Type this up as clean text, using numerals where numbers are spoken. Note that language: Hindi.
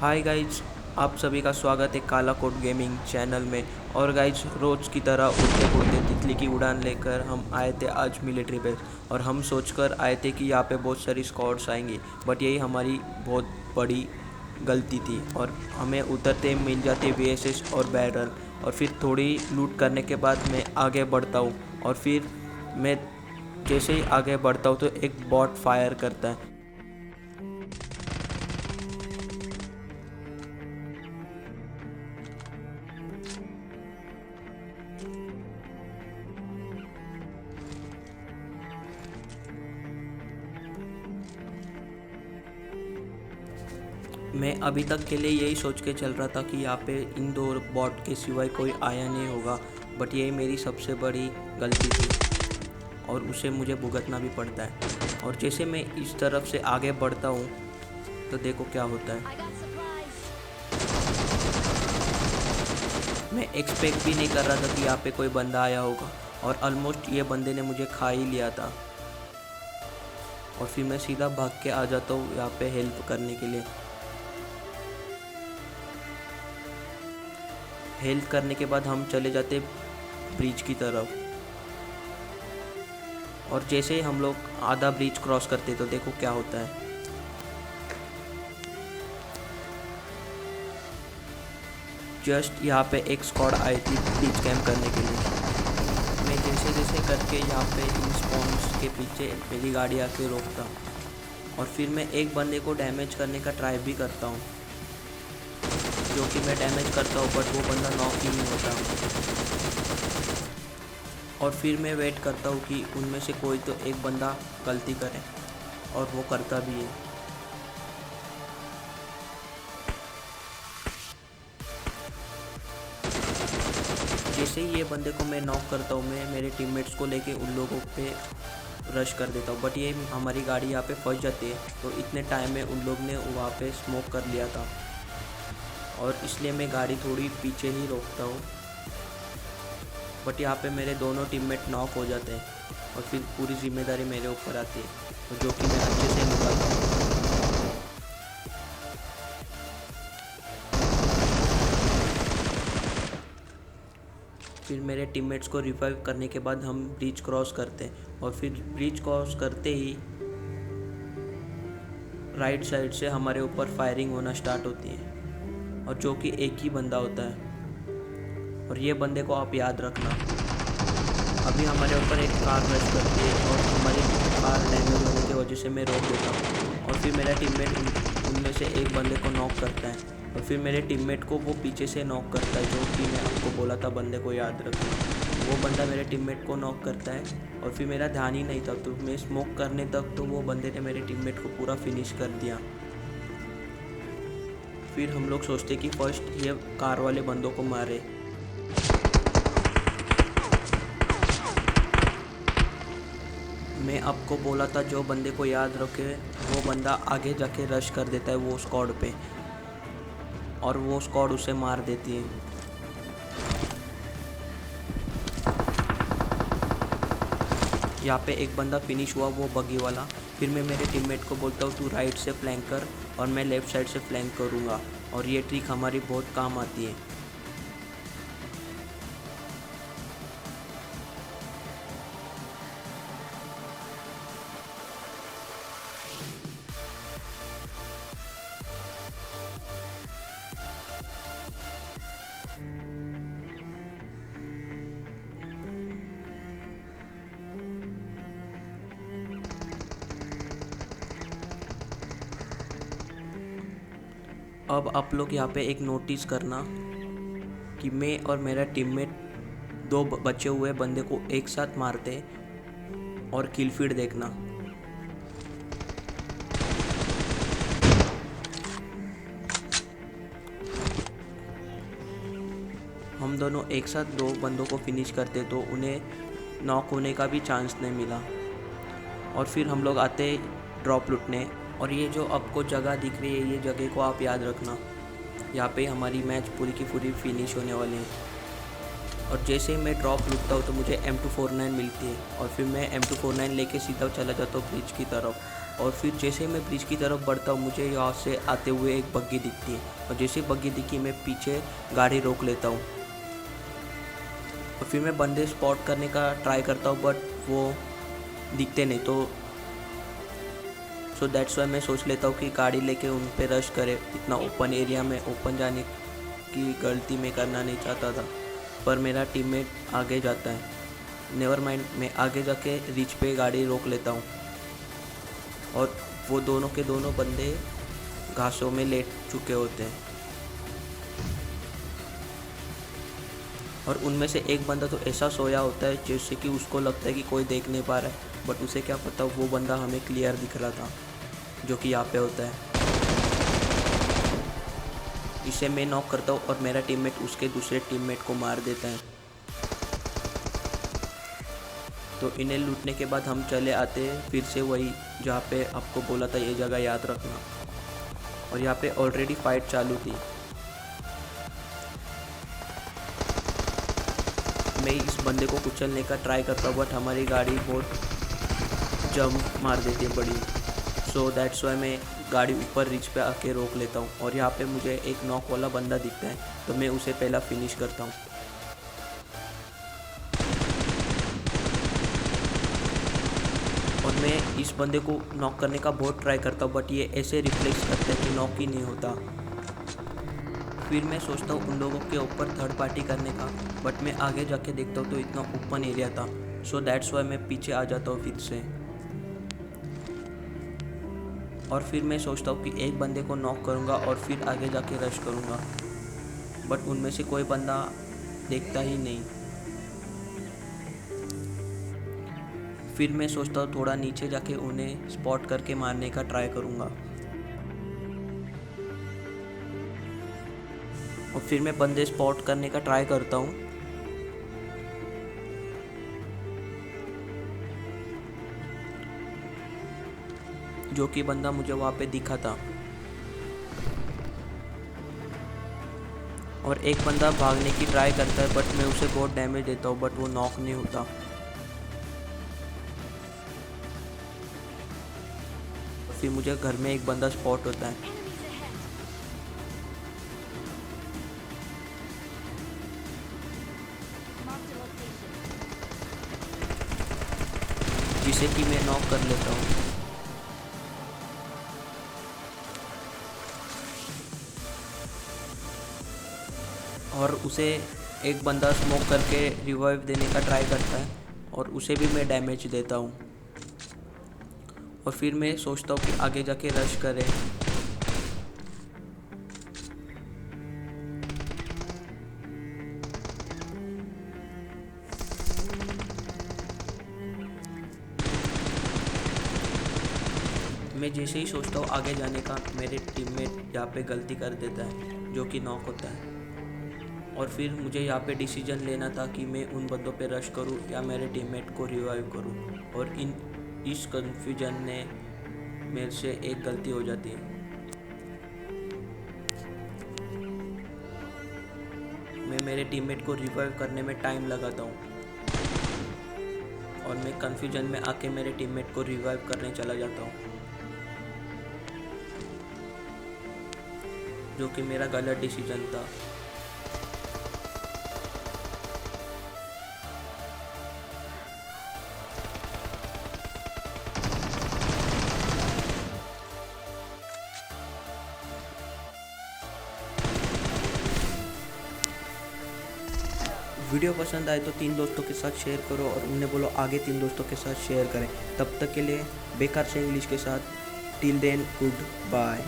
हाय गाइज, आप सभी का स्वागत है काला कोट गेमिंग चैनल में। और गाइज, रोज़ की तरह उड़ते उड़ते तितली की उड़ान लेकर हम आए थे आज मिलिट्री बेस। और हम सोचकर आए थे कि यहाँ पे बहुत सारी स्क्वाड्स आएंगी, बट यही हमारी बहुत बड़ी गलती थी। और हमें उतरते मिल जाते वीएसएस और बैरल। और फिर थोड़ी लूट करने के बाद मैं आगे बढ़ता हूँ। और फिर मैं जैसे ही आगे बढ़ता हूँ तो एक बॉट फायर करता है। मैं अभी तक के लिए यही सोच के चल रहा था कि यहाँ पे इन दो बॉट के सिवाय कोई आया नहीं होगा, बट यही मेरी सबसे बड़ी गलती थी और उसे मुझे भुगतना भी पड़ता है। और जैसे मैं इस तरफ से आगे बढ़ता हूँ तो देखो क्या होता है। मैं एक्सपेक्ट भी नहीं कर रहा था कि यहाँ पे कोई बंदा आया होगा, और ऑलमोस्ट ये बंदे ने मुझे खा ही लिया था। और फिर मैं सीधा भाग के आ जाता हूँ यहाँ पे हेल्प करने के लिए। हेल्प करने के बाद हम चले जाते ब्रिज की तरफ। और जैसे ही हम लोग आधा ब्रिज क्रॉस करते तो देखो क्या होता है। जस्ट यहाँ पे एक स्क्वाड आई थी ब्रिज कैंप करने के लिए। मैं जैसे जैसे करके यहाँ पे इन स्पॉन्स के पीछे मेरी गाड़ी आके रोकता हूँ। और फिर मैं एक बंदे को डैमेज करने का ट्राई भी करता हूँ, जो कि मैं डैमेज करता हूँ, बट वो बंदा नॉक ही नहीं होता। और फिर मैं वेट करता हूँ कि उनमें से कोई तो एक बंदा गलती करे, और वो करता भी है। जैसे ही ये बंदे को मैं नॉक करता हूँ, मैं मेरे टीममेट्स को लेके उन लोगों पे रश कर देता हूँ, बट ये हमारी गाड़ी यहाँ पे फंस जाती है। तो इतने टाइम में उन लोग ने वहाँ पे स्मोक कर लिया था, और इसलिए मैं गाड़ी थोड़ी पीछे ही रोकता हूँ। बट यहाँ पे मेरे दोनों टीममेट नॉक हो जाते हैं, और फिर पूरी जिम्मेदारी मेरे ऊपर आती है, जो कि मैं अच्छे से निभाता हूँ। फिर मेरे टीममेट्स को रिवाइव करने के बाद हम ब्रिज क्रॉस करते हैं। और फिर ब्रिज क्रॉस करते ही राइट साइड से हमारे ऊपर फायरिंग होना स्टार्ट होती है, और जो कि एक ही बंदा होता है। और ये बंदे को आप याद रखना। अभी हमारे ऊपर एक कार रश करती है, और हमारी कार डैमेज होने की वजह से मैं रोक देता हूँ। और फिर मेरा टीममेट उनमें से एक बंदे को नॉक करता है, और फिर मेरे टीममेट को वो पीछे से नॉक करता है, जो कि मैं आपको बोला था बंदे को याद रखना। वो बंदा मेरे टीममेट को नॉक करता है, और फिर मेरा ध्यान ही नहीं था, तो मैं स्मोक करने तक तो वो बंदे ने मेरे टीममेट को पूरा फिनिश कर दिया। फिर हम लोग सोचते कि फर्स्ट ये कार वाले बंदों को मारे। मैं आपको बोला था जो बंदे को याद रखे वो बंदा आगे जाके रश कर देता है वो स्क्वाड पे, और वो स्क्वाड उसे मार देती है। यहाँ पे एक बंदा फिनिश हुआ, वो बगी वाला। फिर मैं मेरे टीममेट को बोलता हूँ तू राइट से फ्लैंक कर, और मैं लेफ़्ट साइड से फ्लैंक करूँगा। और ये ट्रिक हमारी बहुत काम आती है। अब आप लोग यहाँ पे एक नोटिस करना कि मैं और मेरा टीममेट दो बचे हुए बंदे को एक साथ मारते, और किल फीड देखना। हम दोनों एक साथ दो बंदों को फिनिश करते तो उन्हें नॉक होने का भी चांस नहीं मिला। और फिर हम लोग आते ड्रॉप लूटने। और ये जो आपको जगह दिख रही है, ये जगह को आप याद रखना। यहाँ पे हमारी मैच पूरी की पूरी फिनिश होने वाली है। और जैसे ही मैं ड्रॉप लूटता हूँ तो मुझे M249 मिलती है, और फिर मैं M249 लेके सीधा चला जाता हूँ ब्रिज की तरफ। और फिर जैसे मैं ब्रिज की तरफ बढ़ता हूँ मुझे यहाँ से आते हुए एक बग्गी दिखती है, और जैसे बग्गी दिखी मैं पीछे गाड़ी रोक लेता हूँ। और फिर मैं बंदे स्पॉट करने का ट्राई करता हूँ, बट वो दिखते नहीं। सो दैट्स वाई मैं सोच लेता हूँ कि गाड़ी लेके उन पे रश करे। इतना ओपन एरिया में ओपन जाने की गलती मैं करना नहीं चाहता था, पर मेरा टीममेट आगे जाता है। नेवर माइंड, मैं आगे जाके रिच पे गाड़ी रोक लेता हूँ, और वो दोनों के दोनों बंदे घासों में लेट चुके होते हैं। और उनमें से एक बंदा तो ऐसा सोया होता है जैसे कि उसको लगता है कि कोई देख नहीं पा रहा है, बट उसे क्या पता वो बंदा हमें क्लियर दिख रहा था, जो कि यहाँ पे होता है। इसे मैं नॉक करता हूँ और मेरा टीममेट उसके दूसरे टीममेट को मार देता है। तो इन्हें लूटने के बाद हम चले आते हैं फिर से वही जहाँ पे आपको बोला था ये जगह याद रखना। और यहाँ पे ऑलरेडी फाइट चालू थी। मैं इस बंदे को कुचलने का ट्राई करता हूँ, बट हमारी गाड़ी बहुत जंप मार देती है बड़ी। सो दैट्स वाई मैं गाड़ी ऊपर रिच पे आके रोक लेता हूँ। और यहाँ पे मुझे एक नॉक वाला बंदा दिखता है, तो मैं उसे पहला फिनिश करता हूँ। और मैं इस बंदे को नॉक करने का बहुत ट्राई करता हूँ, बट ये ऐसे रिफ्लेक्स करते हैं कि नॉक ही नहीं होता। फिर मैं सोचता हूँ उन लोगों के ऊपर थर्ड पार्टी करने का, बट मैं आगे जाके देखता हूँ तो इतना ओपन एरिया था। सो दैट्स वाई मैं पीछे आ जाता हूँ फिर से। और फिर मैं सोचता हूँ कि एक बंदे को नॉक करूँगा और फिर आगे जाके रश करूँगा, बट उनमें से कोई बंदा देखता ही नहीं। फिर मैं सोचता हूँ थोड़ा नीचे जाके उन्हें स्पॉट करके मारने का ट्राई करूँगा। और फिर मैं बंदे स्पॉट करने का ट्राई करता हूँ, जो कि बंदा मुझे वहाँ पे दिखा था। और एक बंदा भागने की ट्राई करता है, बट मैं उसे बहुत डैमेज देता हूँ, बट वो नॉक नहीं होता। फिर मुझे घर में एक बंदा स्पॉट होता है, जिसे कि मैं नॉक कर लेता हूँ। और उसे एक बंदा स्मोक करके रिवाइव देने का ट्राई करता है, और उसे भी मैं डैमेज देता हूँ। और फिर मैं सोचता हूँ कि आगे जाके रश करें। मैं जैसे ही सोचता हूँ आगे जाने का, मेरे टीममेट यहाँ पे गलती कर देता है, जो कि नॉक होता है। और फिर मुझे यहाँ पे डिसीजन लेना था कि मैं उन बंदों पे रश करूँ या मेरे टीममेट को रिवाइव करूँ। और इस कन्फ्यूजन ने मेरे से एक गलती हो जाती है। मैं मेरे टीममेट को रिवाइव करने में टाइम लगाता हूँ, और मैं कन्फ्यूजन में आके मेरे टीममेट को रिवाइव करने चला जाता हूँ, जो कि मेरा गलत डिसीजन था। वीडियो पसंद आए तो 3 दोस्तों के साथ शेयर करो, और उन्हें बोलो आगे 3 दोस्तों के साथ शेयर करें। तब तक के लिए बेकार से इंग्लिश के साथ, टिल देन गुड बाय।